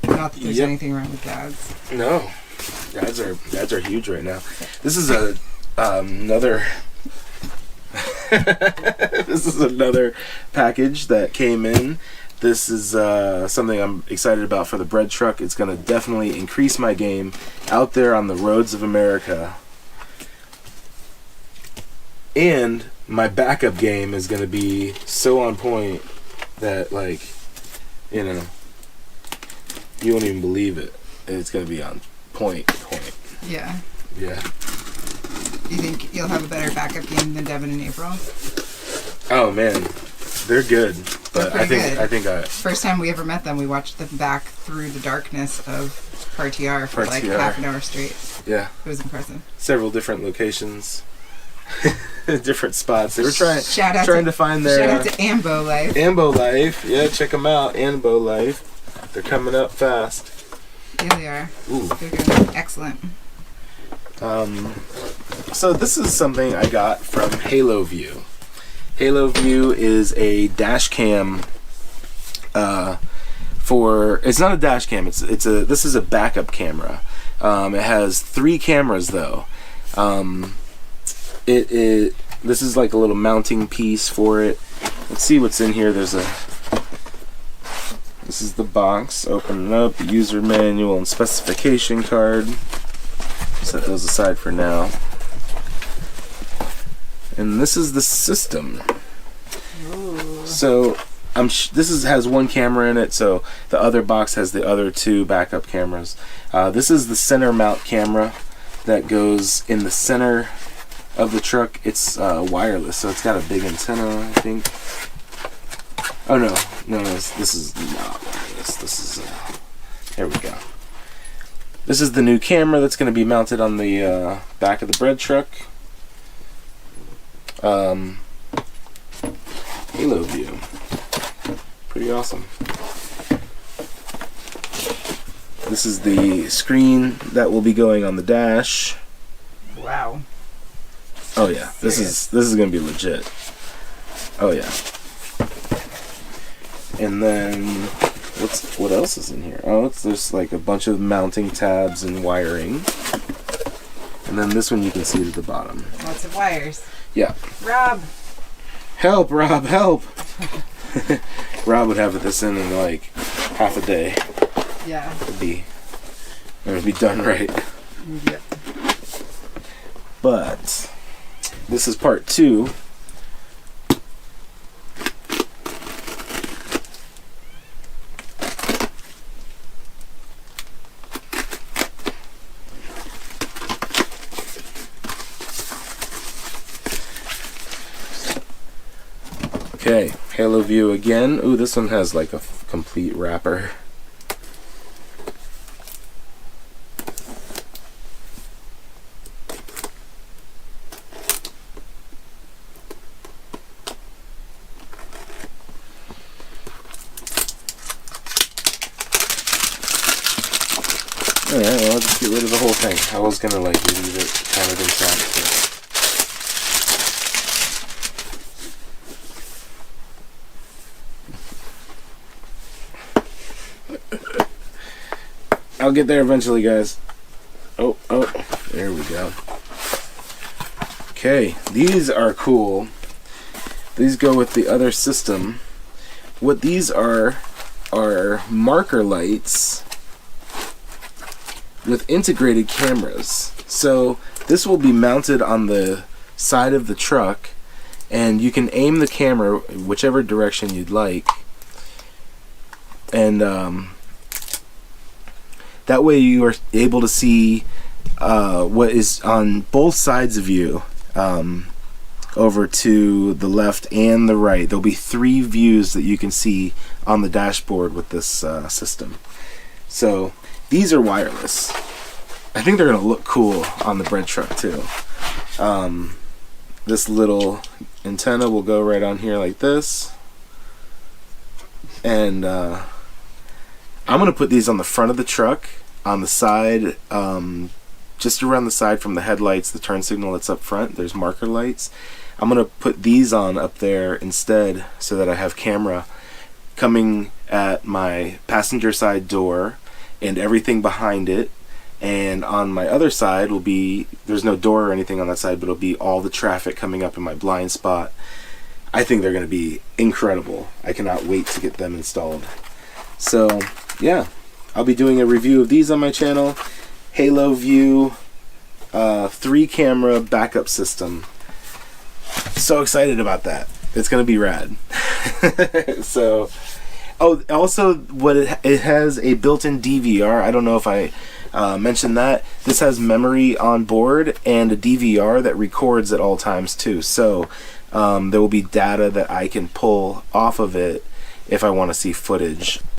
Not that there's anything wrong with dads. No, dads are huge right now. This is another. This is another package that came in. This is something I'm excited about for the bread truck. It's going to definitely increase my game out there on the roads of America. And my backup game is going to be so on point that, like, you know, you won't even believe it. It's going to be on point. Yeah. Yeah. You think you'll have a better backup game than Devin and April? Oh, man. They're good. But I think first time we ever met them, we watched them back through the darkness of Partiar for like half an hour straight. Yeah. It was impressive. Several different locations. Different spots. They were trying to find their... Shout out to Ambo Life. Ambo Life. Yeah, check them out. Ambo Life. They're coming up fast. Yeah, they are. Ooh. They're doing excellent. So this is something I got from Haloview. Haloview is a dash cam it's not a dash cam, this is a backup camera. It has 3 cameras though. This is like a little mounting piece for it. Let's see what's in here. This is the box. Open it up, user manual and specification card. Set those aside for now. And this is the system. Ooh. So this has 1 camera in it, so the other box has the other 2 backup cameras. This is the center mount camera that goes in the center of the truck. It's wireless, so it's got a big antenna, I think. Oh no, this is not wireless. This is there we go. This is the new camera that's going to be mounted on the back of the bread truck. Haloview. Pretty awesome. This is the screen that will be going on the dash. Wow. Oh yeah, this is going to be legit. Oh yeah. And then what else is in here? Oh, there's like a bunch of mounting tabs and wiring. And then this one you can see at the bottom. Lots of wires. Yeah. Rob. Help, Rob, help. Rob would have this in like half a day. Yeah. It'd be done right. Yep. But this is part 2. Okay, Haloview again. Ooh, this one has like a complete wrapper. Alright, well, I'll just get rid of the whole thing. I was gonna like leave it kind of intact. I'll get there eventually, guys. Oh, there we go. Okay, these are cool. These go with the other system. What these are marker lights with integrated cameras. So this will be mounted on the side of the truck, and you can aim the camera whichever direction you'd like. And that way you are able to see what is on both sides of you, over to the left and the right. There'll be 3 views that you can see on the dashboard with this system. So these are wireless. I think they're going to look cool on the bread truck too. This little antenna will go right on here like this. And I'm going to put these on the front of the truck, on the side, just around the side from the headlights, the turn signal that's up front. There's marker lights. I'm going to put these on up there instead so that I have camera coming at my passenger side door and everything behind it. And on my other side will be, there's no door or anything on that side, but it'll be all the traffic coming up in my blind spot. I think they're going to be incredible. I cannot wait to get them installed. So, yeah, I'll be doing a review of these on my channel. Haloview 3-camera backup system. So excited about that. It's going to be rad. So, oh, also, it has a built-in DVR. I don't know if I mentioned that. This has memory on board and a DVR that records at all times too. So there will be data that I can pull off of it if I want to see footage